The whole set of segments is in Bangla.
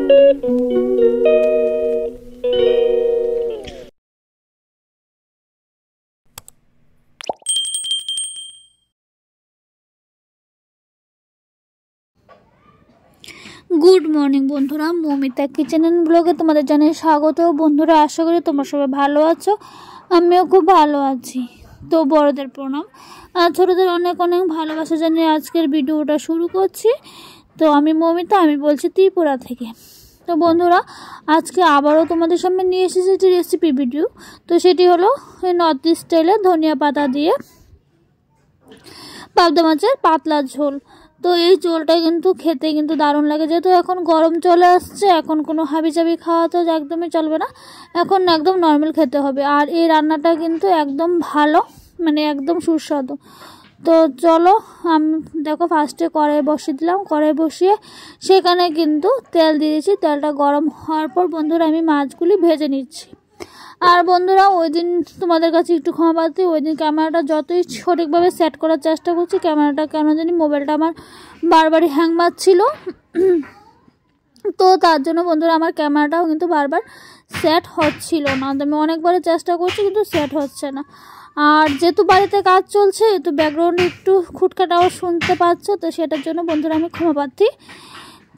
गुड मर्निंग बंधुरा ममिता किचेन एंड ब्लगे तुम्हारे जानिए स्वागत। बंधुरा आशा करी तुम्हारा सबाई भालो आछो, आमिও खूब भालो आछि। तो बड़ोदेर प्रणाम और छोटोदेर अनेक अनेक भालोबासा जानिए आजकेर भिडियोटा शुरू करछि। तो आमी ममिता, आमी बोलछि त्रिपुरा थेके। तो बंधुरा आज के आबारो तुम्हादेर सामने निये एसेछि रेसिपि भिडियो। तो सेटी हलो नर्थ इस्ट स्टाइले धनिया पाता दिए पाबदा माछेर पातला झोल। तो ये झोलटा किन्तु खेते किन्तु दारुण लागे, जेहेतु एखन गरम चले आसछे, एखन कोनो हाबिजाबि खाওয়া तो एकदमই चलबे ना, एखन एकदम नर्माल खेते होबे। और ये रान्नाटा किन्तु एकदम भालो, माने एकदम सुस्वादु। तो चलो आमी देखो फार्स्टे कड़ाई बसिए दिलाम, कड़ाई बसिए सेखाने किन्तु तेल दिए दिएछि। तेलटा गरम होवार पर बंधुरा आमी माछगुली भेजे निচ্ছি। और बंधुरा ओई दिन तुम्हादेर काछे एकटु क्षमा प्रार्थी, ओई दिन क्यामेराटा जतई सठिकभावे सेट करार चेष्टा करछि, क्यामेराटा केन जानि मोबाइलटा आमार बारबारই হ্যাং मारछिलो। तो तार जोन्नो बंधुरा आमार क्यामेराटाও किन्तु बारबार सेट हच्छिलो ना। तो आमि अनेकबार चेष्टा करछि किन्तु सेट हच्छे ना। और जेहेतु बाड़ीते काज चलछे तो बैकग्राउंडे एकटु खुटखाट आवाज शुनते पाচ্ছো, तो सेटार जोन्नो बंधुरा आमि क्षमा प्रार्थी।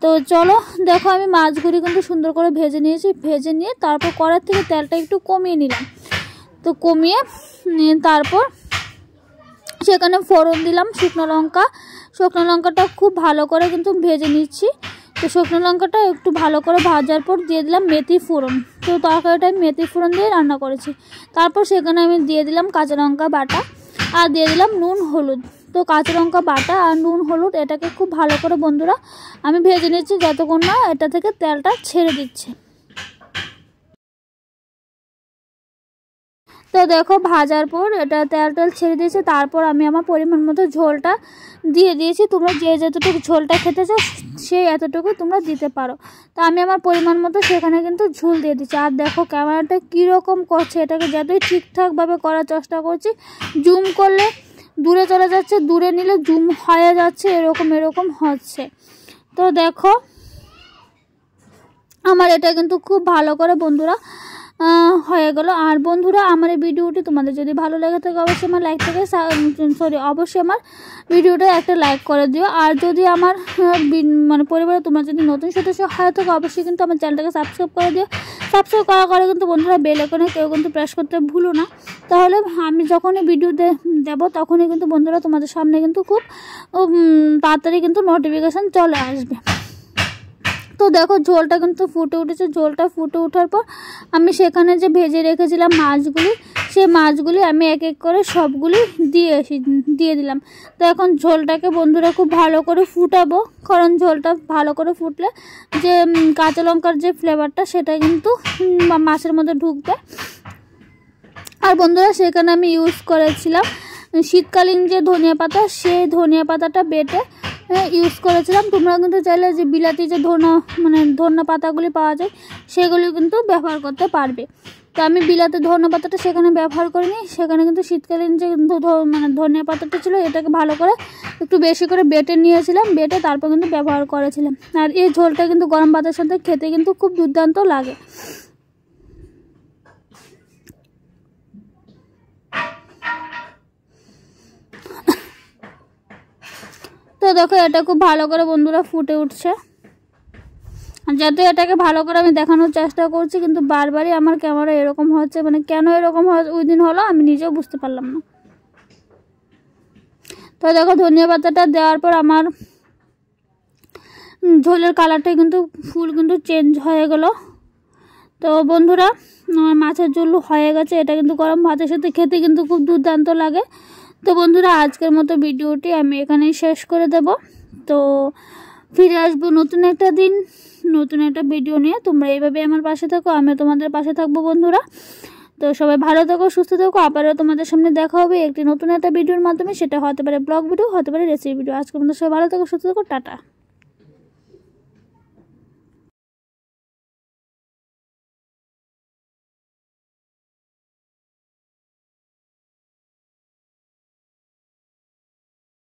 तो चलो देखो आमी माछगुली किन्तु सुंदर करे भेजे निয়েছি, भेजे निয়ে तारपर कड़ाई থেকে তেলটা একটু কমিয়ে নিলাম। তো কমিয়ে তারপর সেখানে ফোড়ন দিলাম শুকনো লঙ্কা। শুকনো লঙ্কাটা খুব ভালো করে কিন্তু ভেজে নিচ্ছি। তো শুকনো লঙ্কাটা একটু ভালো করে ভাজার পর দিয়ে দিলাম মেথি ফোড়ন। তো তরকারিটা আমি মেথি ফোড়ন দিয়ে রান্না করেছি। তারপর সেখানে আমি দিয়ে দিলাম কাঁচা লঙ্কা বাটা আর দিয়ে দিলাম নুন হলুদ। তো কাঁচা লঙ্কা বাটা আর নুন হলুদ এটাকে খুব ভালো করে বন্ধুরা আমি ভেজে নিচ্ছি যতক্ষণ না এটা থেকে তেলটা ছেড়ে দিচ্ছে। তো দেখো ভাজার পর এটা তেল ছেড়ে দিয়েছে। তারপর আমি আমার পরিমাণ মতো ঝোলটা দিয়ে দিয়েছি। তোমরা যে যতটুকু ঝোলটা খেতে চাও সেই এতটুকু তোমরা দিতে পারো। তো আমি আমার পরিমাণ মতো সেখানে কিন্তু ঝোল দিয়ে দিচ্ছি। আর দেখো ক্যামেরাটা কীরকম করছে, এটাকে যতই ঠিকঠাকভাবে করার চেষ্টা করছি, জুম করলে দূরে চলে যাচ্ছে, দূরে নিলে জুম হয়ে যাচ্ছে, এরকম হচ্ছে। তো দেখো আমার এটা কিন্তু খুব ভালো করে বন্ধুরা হয়ে গেল। আর বন্ধুরা আমার এই ভিডিওটি তোমাদের যদি ভালো লাগে থাকে অবশ্যই আমার লাইক থেকে অবশ্যই আমার ভিডিওটা একটা লাইক করে দিও। আর যদি আমার মানে পরিবারে তোমরা যদি নতুন সদস্য হয় থাকে অবশ্যই কিন্তু আমার চ্যানেলটাকে সাবস্ক্রাইব করে দিও। সাবস্ক্রাইব করার পরে কিন্তু বন্ধুরা বেল আইকনে কেউ কিন্তু প্রেস করতে ভুলো না, তাহলে আমি যখনই ভিডিও দেব তখনই কিন্তু বন্ধুরা তোমাদের সামনে কিন্তু খুব তাড়াতাড়ি কিন্তু নোটিফিকেশান চলে আসবে। তো দেখো ঝোলটা কিন্তু ফুটে উঠেছে। ঝোলটা ফুটে ওঠার পর আমি সেখানে যে ভেজে রেখেছিলাম মাছগুলি, সেই মাছগুলি আমি এক এক করে সবগুলি দিয়ে দিলাম। তো এখন ঝোলটাকে বন্ধুরা খুব ভালো করে ফুটাবো, কারণ ঝোলটা ভালো করে ফুটলে যে কাঁচা লঙ্কার যে ফ্লেভারটা সেটা কিন্তু মাছের মধ্যে ঢুকবে। আর বন্ধুরা সেখানে আমি ইউজ করেছিলাম শীতকালীন যে ধনিয়া পাতা, সেই ধনিয়া পাতাটা বেটে ইউজ করেছিলাম। তোমরা কিন্তু চাইলে যে বিলাতি যে ধনিয়া পাতাগুলি পাওয়া যায় সেগুলি কিন্তু ব্যবহার করতে পারবে। তো আমি বিলাতি ধনিয়া পাতাটা সেখানে ব্যবহার করিনি, সেখানে কিন্তু শীতকালীন যে ধনিয়া পাতাটা ছিল এটাকে ভালো করে একটু বেশি করে বেটে নিয়েছিলাম, বেটে তারপর কিন্তু ব্যবহার করেছিলাম। আর এই ঝোলটা কিন্তু গরম ভাতের সাথে খেতে কিন্তু খুব দুর্দান্ত লাগে। তো দেখো এটা খুব ভালো করে বন্ধুরা ফুটে উঠছে। যাতে এটাকে ভালো করে আমি দেখানোর চেষ্টা করছি, কিন্তু বারবারই আমার ক্যামেরা এরকম হচ্ছে, মানে কেন এরকম ওই দিন হলো আমি নিজেও বুঝতে পারলাম না। তো দেখো ধনিয়া পাতাটা দেওয়ার পর আমার ঝোলের কালারটা কিন্তু ফুল কিন্তু চেঞ্জ হয়ে গেল। তো বন্ধুরা মাছের ঝোল হয়ে গেছে। এটা কিন্তু গরম ভাতের সাথে খেতে কিন্তু খুব দুর্দান্ত লাগে। তো বন্ধুরা আজকের মতো ভিডিওটি আমি এখানেই শেষ করে দেব। তো ফিরে আসবো নতুন একটা দিন নতুন একটা ভিডিও নিয়ে। তোমরা এইভাবে আমার পাশে থাকো, আমিও তোমাদের পাশে থাকবো বন্ধুরা। তো সবাই ভালো থাকো, সুস্থ থাকো। আবারও তোমাদের সামনে দেখা হবে একটি নতুন একটা ভিডিওর মাধ্যমে। সেটা হতে পারে ব্লগ ভিডিও, হতে পারে রেসিপি ভিডিও। আজকের মতো সবাই ভালো থাকো, সুস্থ থাকো, টাটা।